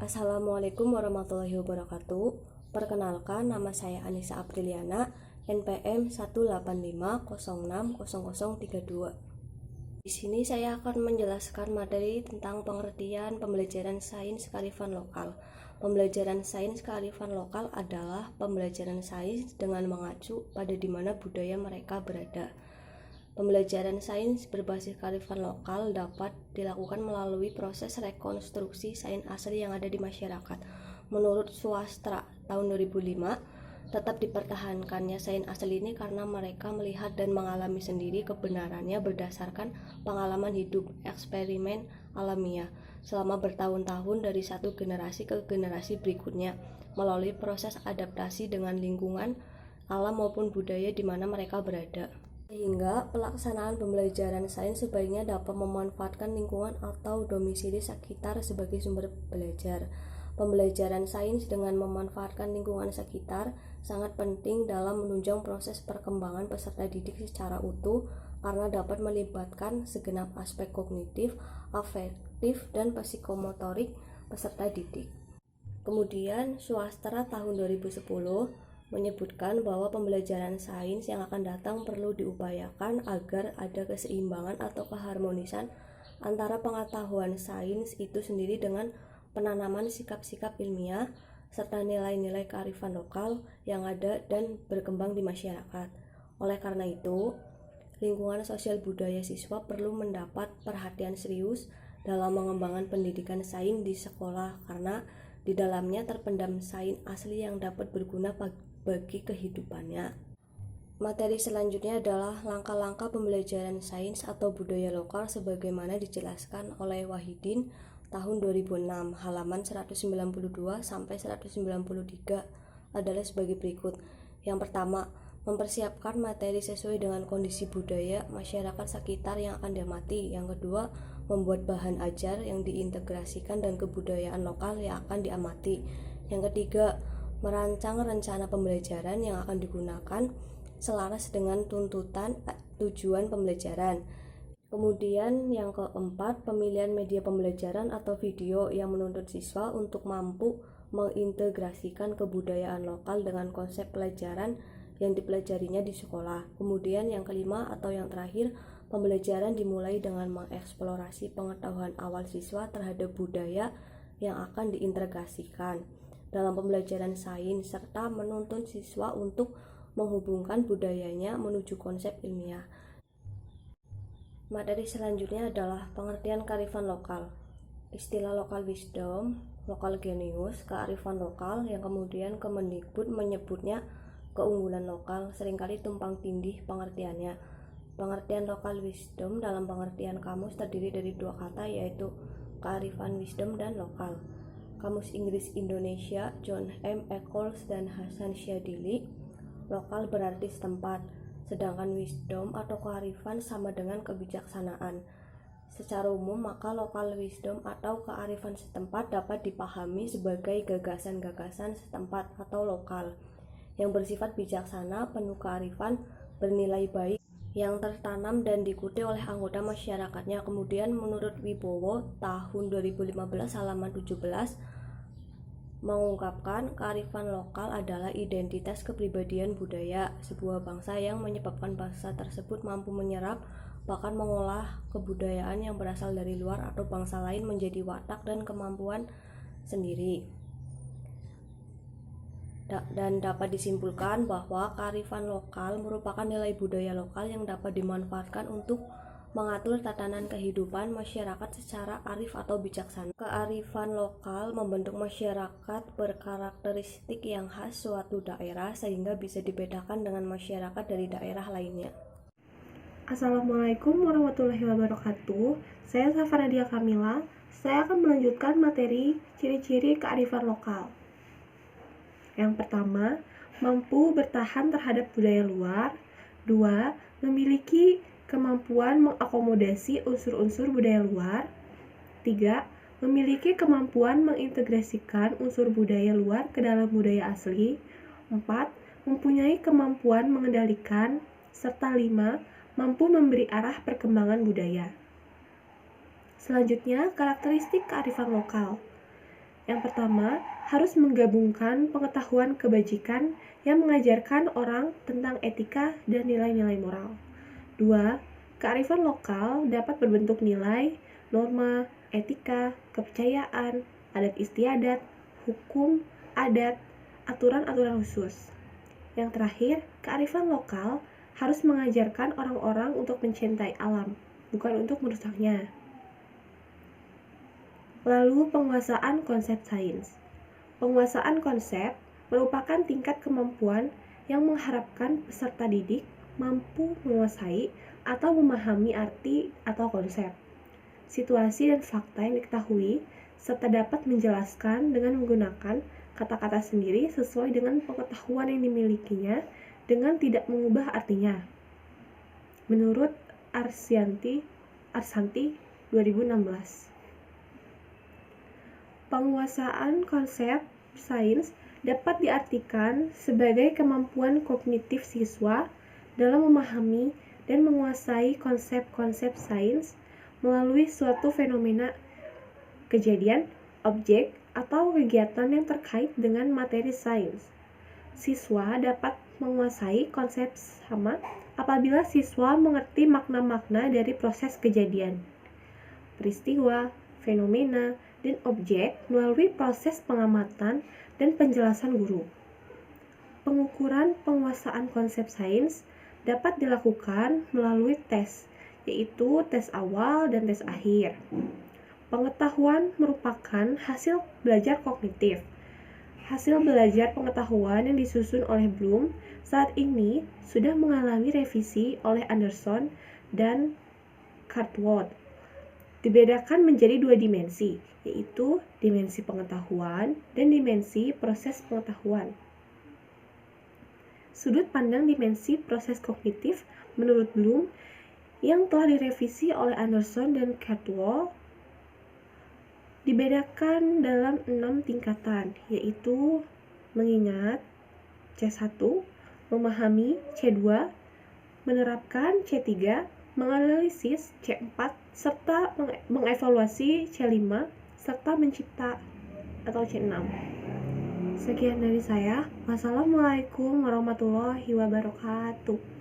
Assalamualaikum warahmatullahi wabarakatuh. Perkenalkan, nama saya Anissa Apriliana, NPM 185060032. Di sini saya akan menjelaskan materi tentang pengertian pembelajaran sains kearifan lokal. Pembelajaran sains kearifan lokal adalah pembelajaran sains dengan mengacu pada di mana budaya mereka berada. Pembelajaran sains berbasis kearifan lokal dapat dilakukan melalui proses rekonstruksi sains asli yang ada di masyarakat. Menurut Swastra tahun 2005, tetap dipertahankannya sains asli ini karena mereka melihat dan mengalami sendiri kebenarannya berdasarkan pengalaman hidup eksperimen alamiah selama bertahun-tahun dari satu generasi ke generasi berikutnya melalui proses adaptasi dengan lingkungan alam maupun budaya di mana mereka berada. Sehingga pelaksanaan pembelajaran sains sebaiknya dapat memanfaatkan lingkungan atau domisili sekitar sebagai sumber belajar. Pembelajaran sains dengan memanfaatkan lingkungan sekitar sangat penting dalam menunjang proses perkembangan peserta didik secara utuh karena dapat melibatkan segenap aspek kognitif, afektif, dan psikomotorik peserta didik. Kemudian, Swastra tahun 2010 menyebutkan bahwa pembelajaran sains yang akan datang perlu diupayakan agar ada keseimbangan atau keharmonisan antara pengetahuan sains itu sendiri dengan penanaman sikap-sikap ilmiah serta nilai-nilai kearifan lokal yang ada dan berkembang di masyarakat. Oleh karena itu, lingkungan sosial budaya siswa perlu mendapat perhatian serius dalam mengembangkan pendidikan sains di sekolah karena di dalamnya terpendam sains asli yang dapat berguna bagi kehidupannya. Materi selanjutnya adalah langkah-langkah pembelajaran sains atau budaya lokal sebagaimana dijelaskan oleh Wahidin tahun 2006 halaman 192 sampai 193 adalah sebagai berikut. Yang pertama, mempersiapkan materi sesuai dengan kondisi budaya masyarakat sekitar yang akan diamati. Yang kedua, membuat bahan ajar yang diintegrasikan dan kebudayaan lokal yang akan diamati. Yang ketiga, merancang rencana pembelajaran yang akan digunakan selaras dengan tuntutan tujuan pembelajaran. Kemudian yang keempat, pemilihan media pembelajaran atau video yang menuntut siswa untuk mampu mengintegrasikan kebudayaan lokal dengan konsep pelajaran yang dipelajarinya di sekolah. Kemudian yang kelima atau yang terakhir, pembelajaran dimulai dengan mengeksplorasi pengetahuan awal siswa terhadap budaya yang akan diintegrasikan dalam pembelajaran sains serta menuntun siswa untuk menghubungkan budayanya menuju konsep ilmiah. Materi selanjutnya adalah pengertian kearifan lokal. Istilah lokal wisdom, lokal genius, kearifan lokal yang kemudian Kemendikbud menyebutnya keunggulan lokal seringkali tumpang tindih pengertiannya. Pengertian lokal wisdom dalam pengertian kamus terdiri dari dua kata yaitu kearifan wisdom dan lokal. Kamus Inggris Indonesia John M. Eccles dan Hasan Syadili, lokal berarti setempat, sedangkan wisdom atau kearifan sama dengan kebijaksanaan. Secara umum, maka lokal wisdom atau kearifan setempat dapat dipahami sebagai gagasan-gagasan setempat atau lokal yang bersifat bijaksana, penuh kearifan, bernilai baik, yang tertanam dan diikuti oleh anggota masyarakatnya. Kemudian menurut Wibowo tahun 2015 halaman 17 mengungkapkan kearifan lokal adalah identitas kepribadian budaya sebuah bangsa yang menyebabkan bangsa tersebut mampu menyerap bahkan mengolah kebudayaan yang berasal dari luar atau bangsa lain menjadi watak dan kemampuan sendiri. Dan dapat disimpulkan bahwa kearifan lokal merupakan nilai budaya lokal yang dapat dimanfaatkan untuk mengatur tatanan kehidupan masyarakat secara arif atau bijaksana. Kearifan lokal membentuk masyarakat berkarakteristik yang khas suatu daerah sehingga bisa dibedakan dengan masyarakat dari daerah lainnya. Assalamualaikum warahmatullahi wabarakatuh. Saya Safa Nadia Kamila. Saya akan melanjutkan materi ciri-ciri kearifan lokal. Yang pertama, mampu bertahan terhadap budaya luar. 2. Memiliki kemampuan mengakomodasi unsur-unsur budaya luar. 3. Memiliki kemampuan mengintegrasikan unsur budaya luar ke dalam budaya asli. 4. Mempunyai kemampuan mengendalikan. Serta 5. Mampu memberi arah perkembangan budaya. Selanjutnya, karakteristik kearifan lokal. Yang pertama, harus menggabungkan pengetahuan kebajikan yang mengajarkan orang tentang etika dan nilai-nilai moral. 2. Kearifan lokal dapat berbentuk nilai, norma, etika, kepercayaan, adat istiadat, hukum, adat, aturan-aturan khusus. Yang terakhir, kearifan lokal harus mengajarkan orang-orang untuk mencintai alam, bukan untuk merusaknya. Lalu, penguasaan konsep sains. Penguasaan konsep merupakan tingkat kemampuan yang mengharapkan peserta didik mampu menguasai atau memahami arti atau konsep, situasi dan fakta yang diketahui, serta dapat menjelaskan dengan menggunakan kata-kata sendiri sesuai dengan pengetahuan yang dimilikinya dengan tidak mengubah artinya. Menurut Arsanti 2016. Penguasaan konsep sains dapat diartikan sebagai kemampuan kognitif siswa dalam memahami dan menguasai konsep-konsep sains melalui suatu fenomena, kejadian, objek, atau kegiatan yang terkait dengan materi sains. Siswa dapat menguasai konsep sama apabila siswa mengerti makna-makna dari proses kejadian, peristiwa, fenomena, dan objek melalui proses pengamatan dan penjelasan guru. Pengukuran penguasaan konsep sains dapat dilakukan melalui tes, yaitu tes awal dan tes akhir. Pengetahuan merupakan hasil belajar kognitif. Hasil belajar pengetahuan yang disusun oleh Bloom saat ini sudah mengalami revisi oleh Anderson dan Cartwright. Dibedakan menjadi 2 dimensi, yaitu dimensi pengetahuan dan dimensi proses pengetahuan. Sudut pandang dimensi proses kognitif menurut Bloom yang telah direvisi oleh Anderson dan Cartwright dibedakan dalam 6 tingkatan, yaitu mengingat C1, memahami C2, menerapkan C3, menganalisis C4, serta mengevaluasi C5, serta mencipta atau C6. Sekian dari saya. Wassalamualaikum warahmatullahi wabarakatuh.